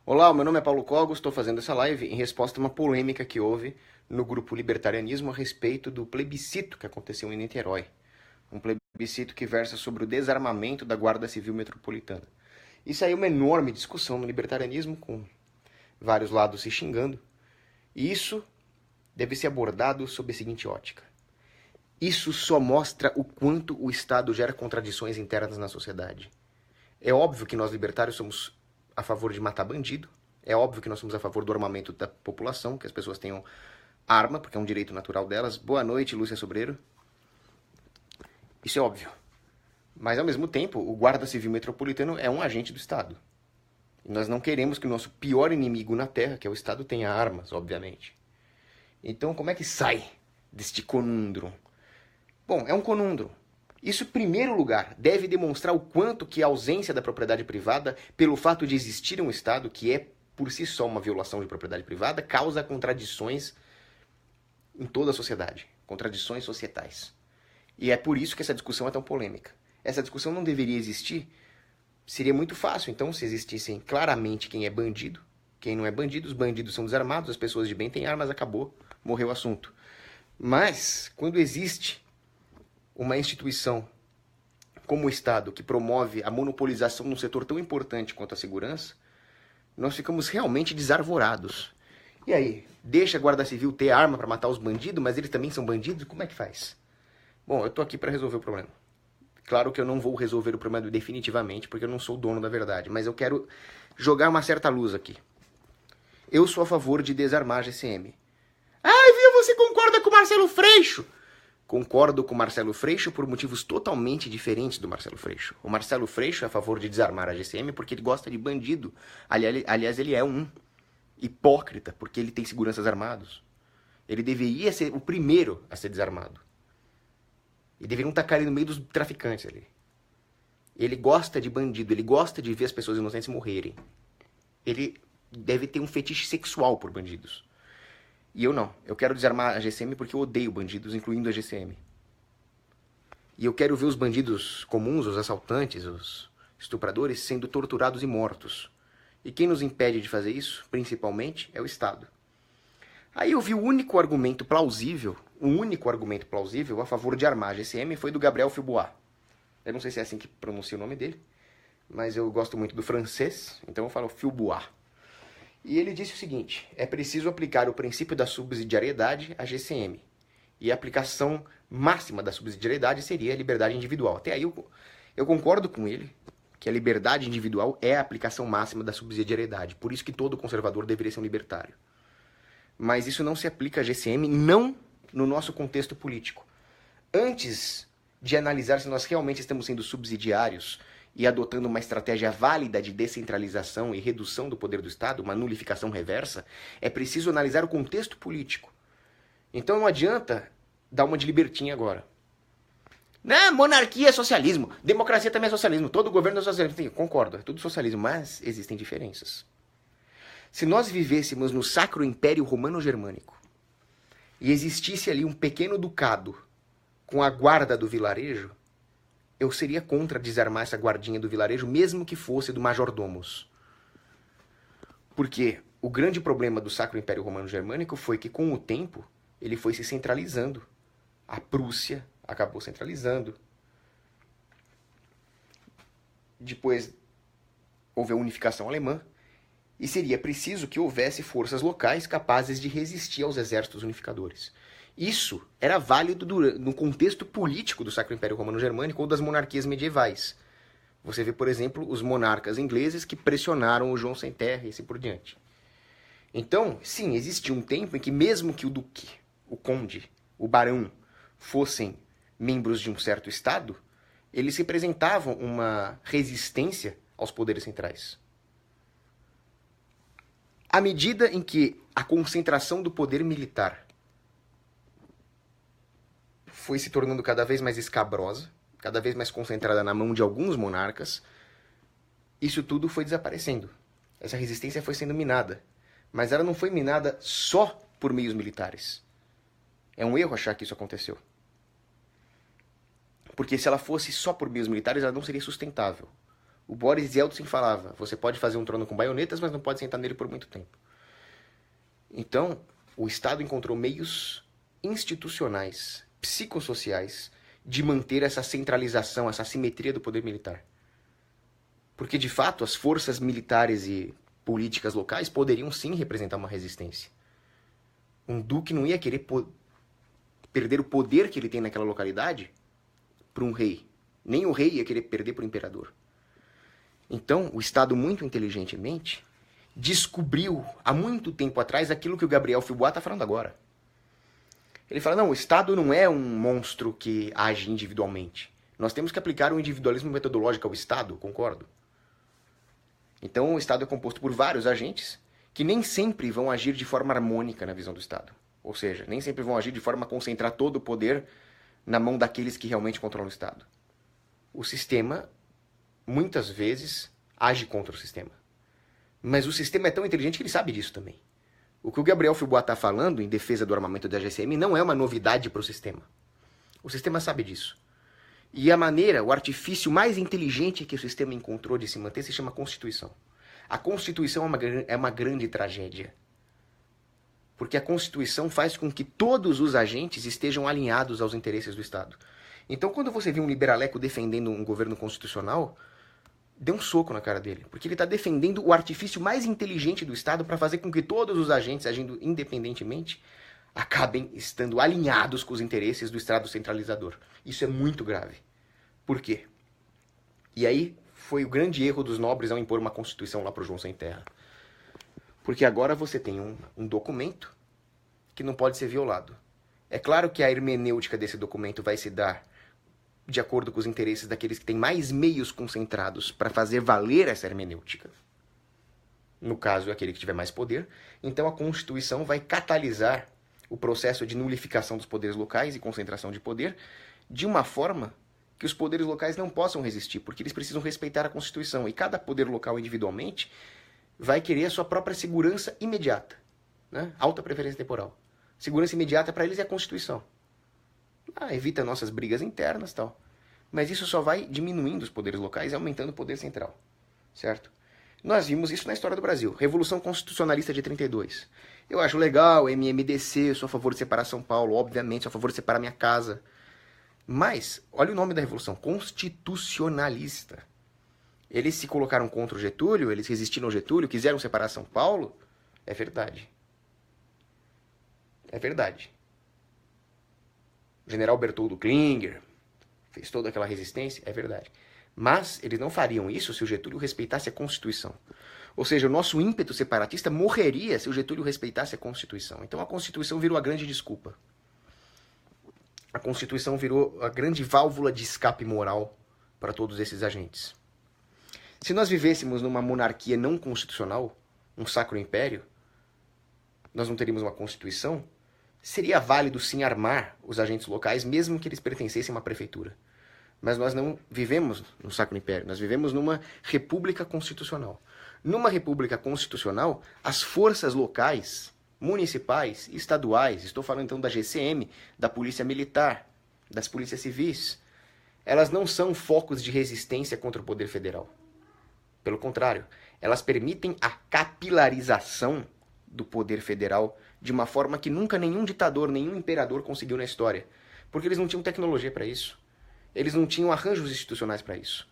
Olá, meu nome é Paulo Cogos, estou fazendo essa live em resposta a uma polêmica que houve no grupo Libertarianismo a respeito do plebiscito que aconteceu em Niterói. Um plebiscito que versa sobre o desarmamento da Guarda Civil Metropolitana. Isso aí é uma enorme discussão no libertarianismo, com vários lados se xingando. E isso deve ser abordado sob a seguinte ótica. Isso só mostra o quanto o Estado gera contradições internas na sociedade. É óbvio que nós libertários somos a favor de matar bandido. É óbvio que nós somos a favor do armamento da população, que as pessoas tenham arma, porque é um direito natural delas. Boa noite, Lúcia Sobreiro. Isso é óbvio. Mas, ao mesmo tempo, o Guarda Civil Metropolitano é um agente do Estado. E nós não queremos que o nosso pior inimigo na Terra, que é o Estado, tenha armas, obviamente. Então, como é que sai deste conundrum? Bom, é um conundrum. Isso, em primeiro lugar, deve demonstrar o quanto que a ausência da propriedade privada, pelo fato de existir um Estado que é, por si só, uma violação de propriedade privada, causa contradições em toda a sociedade. Contradições societais. E é por isso que essa discussão é tão polêmica. Essa discussão não deveria existir. Seria muito fácil, então, se existissem claramente quem é bandido, quem não é bandido, os bandidos são desarmados, as pessoas de bem têm armas, acabou, morreu o assunto. Mas, quando existe uma instituição como o Estado que promove a monopolização de um setor tão importante quanto a segurança, nós ficamos realmente desarvorados. E aí, deixa a Guarda Civil ter arma para matar os bandidos, mas eles também são bandidos? Como é que faz? Bom, eu tô aqui para resolver o problema. Claro que eu não vou resolver o problema definitivamente, porque eu não sou o dono da verdade, mas eu quero jogar uma certa luz aqui. Eu sou a favor de desarmar a GCM. Ah, viu, você concorda com o Marcelo Freixo? Concordo com o Marcelo Freixo por motivos totalmente diferentes do Marcelo Freixo. O Marcelo Freixo é a favor de desarmar a GCM porque ele gosta de bandido. Aliás, ele é um hipócrita, porque ele tem seguranças armados. Ele deveria ser o primeiro a ser desarmado. E deveriam tacar ele no meio dos traficantes ali. Ele gosta de bandido, ele gosta de ver as pessoas inocentes morrerem. Ele deve ter um fetiche sexual por bandidos. E eu não. Eu quero desarmar a GCM porque eu odeio bandidos, incluindo a GCM. E eu quero ver os bandidos comuns, os assaltantes, os estupradores, sendo torturados e mortos. E quem nos impede de fazer isso, principalmente, é o Estado. Aí eu vi o único argumento plausível a favor de armar a GCM foi do Gabriel Filbois. Eu não sei se é assim que pronuncia o nome dele, mas eu gosto muito do francês, então eu falo Filbois. E ele disse o seguinte: é preciso aplicar o princípio da subsidiariedade à GCM. E a aplicação máxima da subsidiariedade seria a liberdade individual. Até aí eu concordo com ele, que a liberdade individual é a aplicação máxima da subsidiariedade. Por isso que todo conservador deveria ser um libertário. Mas isso não se aplica à GCM, não no nosso contexto político. Antes de analisar se nós realmente estamos sendo subsidiários e adotando uma estratégia válida de descentralização e redução do poder do Estado, uma nulificação reversa, é preciso analisar o contexto político. Então não adianta dar uma de libertinha agora. Não, monarquia é socialismo, democracia também é socialismo, todo governo é socialismo. Concordo, é tudo socialismo, mas existem diferenças. Se nós vivêssemos no Sacro Império Romano-Germânico e existisse ali um pequeno ducado com a guarda do vilarejo, eu seria contra desarmar essa guardinha do vilarejo, mesmo que fosse do majordomos. Porque o grande problema do Sacro Império Romano-Germânico foi que, com o tempo, ele foi se centralizando. A Prússia acabou centralizando. Depois houve a unificação alemã. E seria preciso que houvesse forças locais capazes de resistir aos exércitos unificadores. Isso era válido no contexto político do Sacro Império Romano-Germânico ou das monarquias medievais. Você vê, por exemplo, os monarcas ingleses que pressionaram o João Sem Terra e assim por diante. Então, sim, existia um tempo em que mesmo que o duque, o conde, o barão fossem membros de um certo estado, eles representavam uma resistência aos poderes centrais. À medida em que a concentração do poder militar foi se tornando cada vez mais escabrosa, cada vez mais concentrada na mão de alguns monarcas, isso tudo foi desaparecendo. Essa resistência foi sendo minada. Mas ela não foi minada só por meios militares. É um erro achar que isso aconteceu. Porque se ela fosse só por meios militares, ela não seria sustentável. O Boris Yeltsin falava, você pode fazer um trono com baionetas, mas não pode sentar nele por muito tempo. Então, o Estado encontrou meios institucionais, psicossociais, de manter essa centralização, essa assimetria do poder militar. Porque, de fato, as forças militares e políticas locais poderiam sim representar uma resistência. Um duque não ia querer perder o poder que ele tem naquela localidade para um rei. Nem o rei ia querer perder para o imperador. Então, o Estado, muito inteligentemente, descobriu há muito tempo atrás aquilo que o Gabriel Filbois está falando agora. Ele fala, não, o Estado não é um monstro que age individualmente. Nós temos que aplicar o individualismo metodológico ao Estado, concordo? Então, o Estado é composto por vários agentes que nem sempre vão agir de forma harmônica na visão do Estado. Ou seja, nem sempre vão agir de forma a concentrar todo o poder na mão daqueles que realmente controlam o Estado. O sistema, muitas vezes, age contra o sistema. Mas o sistema é tão inteligente que ele sabe disso também. O que o Gabriel Filbois está falando em defesa do armamento da GCM não é uma novidade para o sistema. O sistema sabe disso. E a maneira, o artifício mais inteligente que o sistema encontrou de se manter se chama Constituição. A Constituição é uma grande tragédia. Porque a Constituição faz com que todos os agentes estejam alinhados aos interesses do Estado. Então, quando você vê um liberaleco defendendo um governo constitucional, dê um soco na cara dele. Porque ele está defendendo o artifício mais inteligente do Estado para fazer com que todos os agentes, agindo independentemente, acabem estando alinhados com os interesses do Estado centralizador. Isso é muito grave. Por quê? E aí foi o grande erro dos nobres ao impor uma Constituição lá para o João Sem Terra. Porque agora você tem um documento que não pode ser violado. É claro que a hermenêutica desse documento vai se dar de acordo com os interesses daqueles que têm mais meios concentrados para fazer valer essa hermenêutica. No caso, aquele que tiver mais poder. Então a Constituição vai catalisar o processo de nulificação dos poderes locais e concentração de poder de uma forma que os poderes locais não possam resistir, porque eles precisam respeitar a Constituição. E cada poder local individualmente vai querer a sua própria segurança imediata, né? Alta preferência temporal. Segurança imediata para eles é a Constituição. Evita nossas brigas internas e tal. Mas isso só vai diminuindo os poderes locais e aumentando o poder central. Certo? Nós vimos isso na história do Brasil. Revolução Constitucionalista de 32. Eu acho legal, MMDC, eu sou a favor de separar São Paulo, obviamente, sou a favor de separar minha casa. Mas, olha o nome da Revolução, Constitucionalista. Eles se colocaram contra o Getúlio, eles resistiram ao Getúlio, quiseram separar São Paulo. É verdade. É verdade. O general Bertoldo Klinger fez toda aquela resistência, é verdade. Mas eles não fariam isso se o Getúlio respeitasse a Constituição. Ou seja, o nosso ímpeto separatista morreria se o Getúlio respeitasse a Constituição. Então a Constituição virou a grande desculpa. A Constituição virou a grande válvula de escape moral para todos esses agentes. Se nós vivêssemos numa monarquia não constitucional, um sacro império, nós não teríamos uma Constituição, seria válido sim armar os agentes locais, mesmo que eles pertencessem a uma prefeitura. Mas nós não vivemos no Sacro Império, nós vivemos numa república constitucional. Numa república constitucional, as forças locais, municipais, estaduais, estou falando então da GCM, da Polícia Militar, das polícias civis, elas não são focos de resistência contra o poder federal. Pelo contrário, elas permitem a capilarização do poder federal de uma forma que nunca nenhum ditador, nenhum imperador conseguiu na história. Porque eles não tinham tecnologia para isso. Eles não tinham arranjos institucionais para isso.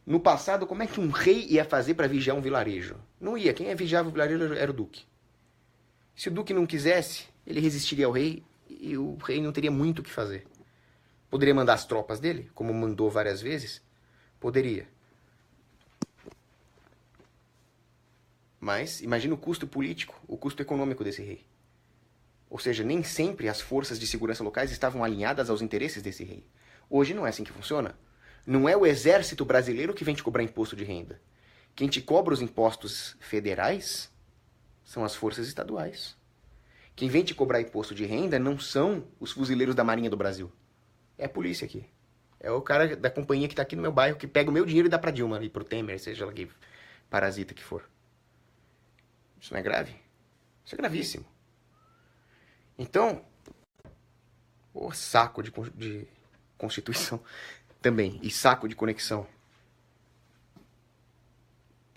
No passado, como é que um rei ia fazer para vigiar um vilarejo? Não ia. Quem vigiava o vilarejo era o duque. Se o duque não quisesse, ele resistiria ao rei e o rei não teria muito o que fazer. Poderia mandar as tropas dele, como mandou várias vezes? Poderia. Mas imagina o custo político, o custo econômico desse rei. Ou seja, nem sempre as forças de segurança locais estavam alinhadas aos interesses desse rei. Hoje não é assim que funciona. Não é o exército brasileiro que vem te cobrar imposto de renda. Quem te cobra os impostos federais são as forças estaduais. Quem vem te cobrar imposto de renda não são os fuzileiros da Marinha do Brasil. É a polícia aqui. É o cara da companhia que está aqui no meu bairro que pega o meu dinheiro e dá pra Dilma e pro Temer, seja lá que parasita que for. Isso não é grave? Isso é gravíssimo. Então, o saco de Constituição também, e saco de conexão.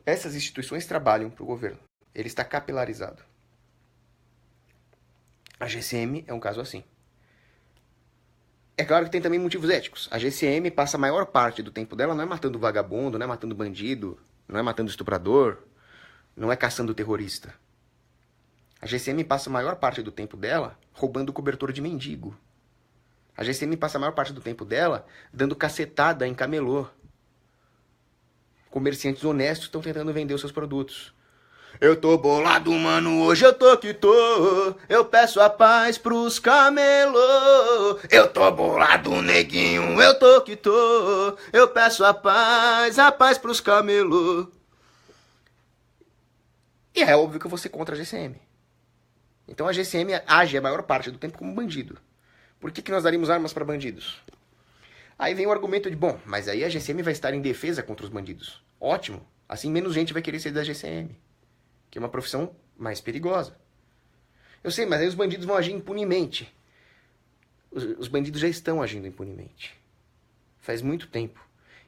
Essas instituições trabalham para o governo. Ele está capilarizado. A GCM é um caso assim. É claro que tem também motivos éticos. A GCM passa a maior parte do tempo dela não é matando vagabundo, não é matando bandido, não é matando estuprador, não é caçando terrorista. A GCM passa a maior parte do tempo dela roubando cobertor de mendigo. A GCM passa a maior parte do tempo dela dando cacetada em camelô. Comerciantes honestos estão tentando vender os seus produtos. Eu tô bolado, mano, hoje eu tô que tô. Eu peço a paz pros camelô. Eu tô bolado, neguinho, eu tô que tô. Eu peço a paz pros camelô. E é óbvio que eu vou ser contra a GCM. Então a GCM age a maior parte do tempo como bandido. Por que nós daríamos armas para bandidos? Aí vem o argumento de, bom, mas aí a GCM vai estar em defesa contra os bandidos. Ótimo, assim menos gente vai querer ser da GCM. Que é uma profissão mais perigosa. Eu sei, mas aí os bandidos vão agir impunemente. Os bandidos já estão agindo impunemente. Faz muito tempo.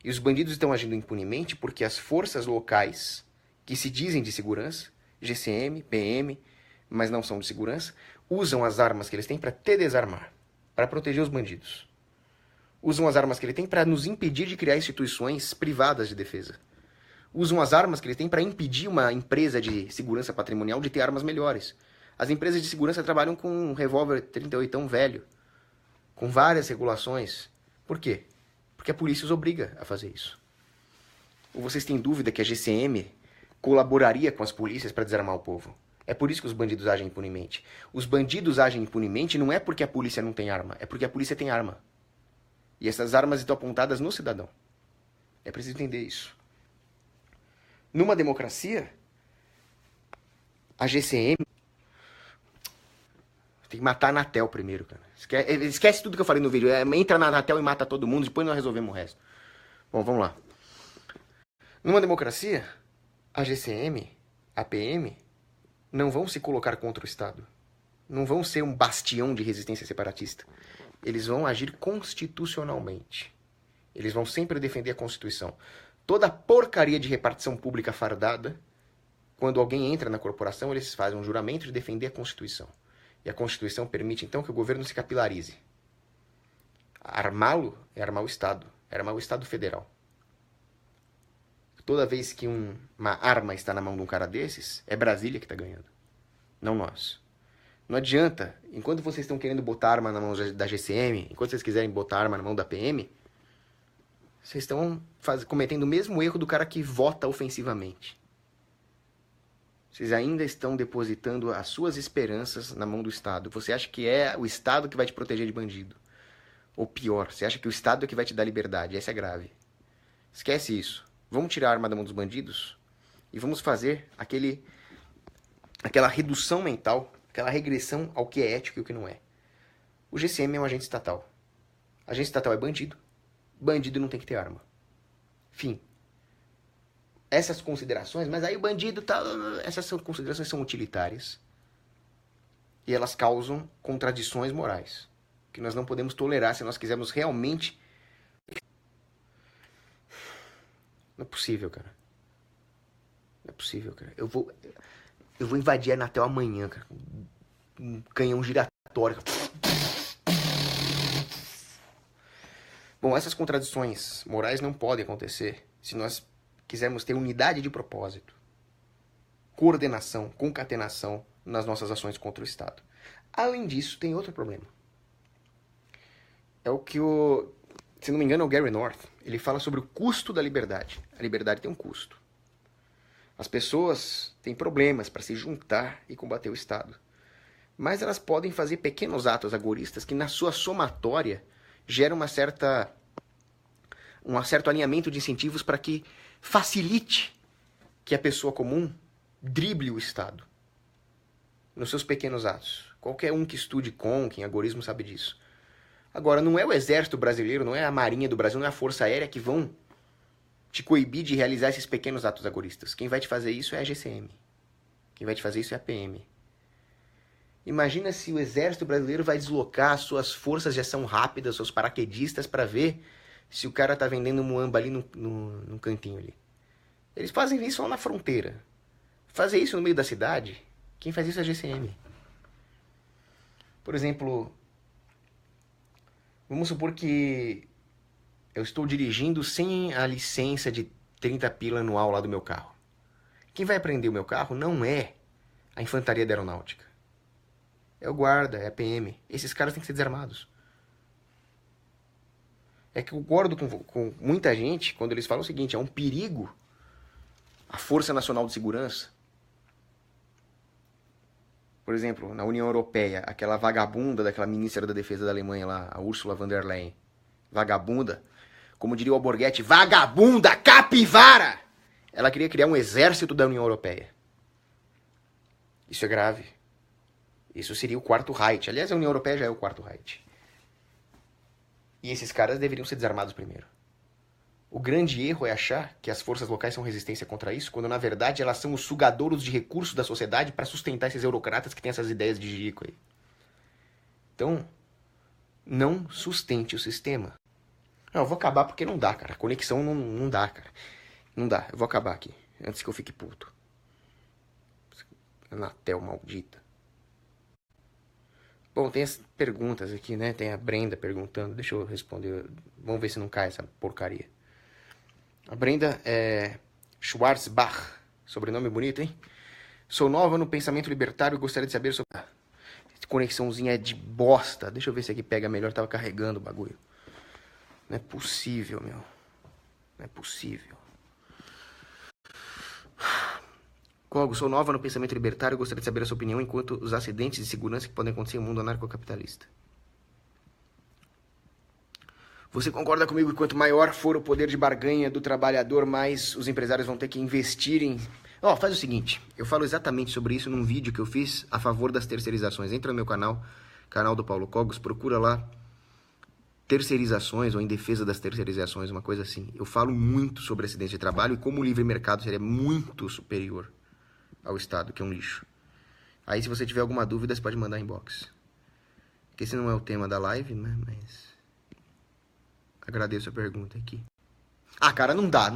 E os bandidos estão agindo impunemente porque as forças locais, que se dizem de segurança, GCM, PM, mas não são de segurança, usam as armas que eles têm para te desarmar, para proteger os bandidos. Usam as armas que ele tem para nos impedir de criar instituições privadas de defesa. Usam as armas que eles têm para impedir uma empresa de segurança patrimonial de ter armas melhores. As empresas de segurança trabalham com um revólver 38 velho, com várias regulações. Por quê? Porque a polícia os obriga a fazer isso. Ou vocês têm dúvida que a GCM colaboraria com as polícias para desarmar o povo? É por isso que os bandidos agem impunemente. Os bandidos agem impunemente não é porque a polícia não tem arma, é porque a polícia tem arma. E essas armas estão apontadas no cidadão. É preciso entender isso. Numa democracia, a GCM... Tem que matar a Anatel primeiro, cara. Esquece tudo que eu falei no vídeo. Entra na Anatel e mata todo mundo, depois nós resolvemos o resto. Bom, vamos lá. Numa democracia, a GCM, a PM, não vão se colocar contra o Estado. Não vão ser um bastião de resistência separatista. Eles vão agir constitucionalmente. Eles vão sempre defender a Constituição. Toda porcaria de repartição pública fardada, quando alguém entra na corporação, eles fazem um juramento de defender a Constituição. E a Constituição permite, então, que o governo se capilarize. Armá-lo é armar o Estado. É armar o Estado federal. Toda vez que uma arma está na mão de um cara desses, é Brasília que está ganhando. Não nós. Não adianta, enquanto vocês estão querendo botar arma na mão da GCM, enquanto vocês quiserem botar arma na mão da PM, vocês estão cometendo o mesmo erro do cara que vota ofensivamente. Vocês ainda estão depositando as suas esperanças na mão do Estado. Você acha que é o Estado que vai te proteger de bandido. Ou pior, você acha que o Estado é que vai te dar liberdade. Essa é grave. Esquece isso. Vamos tirar a arma da mão dos bandidos e vamos fazer aquela redução mental, aquela regressão ao que é ético e o que não é. O GCM é um agente estatal. Agente estatal é bandido. Bandido não tem que ter arma. Fim. Essas considerações, mas aí o bandido tá... Essas considerações são utilitárias. E elas causam contradições morais. Que nós não podemos tolerar se nós quisermos realmente... Não é possível, cara. Não é possível, cara. Eu vou invadir a Anatel amanhã, cara. Um canhão giratório. Bom, essas contradições morais não podem acontecer se nós quisermos ter unidade de propósito, coordenação, concatenação nas nossas ações contra o Estado. Além disso, tem outro problema. É o que se não me engano, é o Gary North. Ele fala sobre o custo da liberdade. A liberdade tem um custo. As pessoas têm problemas para se juntar e combater o Estado. Mas elas podem fazer pequenos atos agoristas que, na sua somatória, geram um certo alinhamento de incentivos para que facilite que a pessoa comum drible o Estado nos seus pequenos atos. Qualquer um que estude em agorismo sabe disso. Agora, não é o exército brasileiro, não é a marinha do Brasil, não é a força aérea que vão te coibir de realizar esses pequenos atos agoristas. Quem vai te fazer isso é a GCM. Quem vai te fazer isso é a PM. Imagina se o exército brasileiro vai deslocar suas forças de ação rápida, seus paraquedistas, para ver se o cara tá vendendo muamba ali num cantinho ali. Eles fazem isso lá na fronteira. Fazer isso no meio da cidade, quem faz isso é a GCM. Por exemplo, vamos supor que eu estou dirigindo sem a licença de 30 pila anual lá do meu carro. Quem vai apreender o meu carro não é a Infantaria da Aeronáutica. É o guarda, é a PM. Esses caras têm que ser desarmados. É que eu concordo com muita gente quando eles falam o seguinte, é um perigo a Força Nacional de Segurança. Por exemplo, na União Europeia, aquela vagabunda daquela ministra da Defesa da Alemanha lá, a Ursula von der Leyen. Vagabunda. Como diria o Alborguete, vagabunda, capivara! Ela queria criar um exército da União Europeia. Isso é grave. Isso seria o quarto Reich. Aliás, a União Europeia já é o quarto Reich. E esses caras deveriam ser desarmados primeiro. O grande erro é achar que as forças locais são resistência contra isso, quando na verdade elas são os sugadouros de recursos da sociedade para sustentar esses eurocratas que têm essas ideias de jirico aí. Então, não sustente o sistema. Não, eu vou acabar porque não dá, cara. A conexão não dá, cara. Não dá. Eu vou acabar aqui, antes que eu fique puto. Anatel maldita. Bom, tem as perguntas aqui, né? Tem a Brenda perguntando. Deixa eu responder. Vamos ver se não cai essa porcaria. A Brenda é Schwarzbach. Sobrenome bonito, hein? Sou nova no pensamento libertário e gostaria de saber sobre... Essa conexãozinha é de bosta. Deixa eu ver se aqui pega melhor. Tava carregando o bagulho. Não é possível, meu. Não é possível. Cogo, sou nova no pensamento libertário e gostaria de saber a sua opinião enquanto os acidentes de segurança que podem acontecer no mundo anarcocapitalista. Você concorda comigo que quanto maior for o poder de barganha do trabalhador, mais os empresários vão ter que investir em... Faz o seguinte, eu falo exatamente sobre isso num vídeo que eu fiz a favor das terceirizações. Entra no meu canal, canal do Paulo Cogos, procura lá terceirizações ou em defesa das terceirizações, uma coisa assim. Eu falo muito sobre acidente de trabalho e como o livre mercado seria muito superior ao Estado, que é um lixo. Aí, se você tiver alguma dúvida, você pode mandar inbox. Porque esse não é o tema da live, né? Mas agradeço a pergunta aqui. Ah, cara, não dá.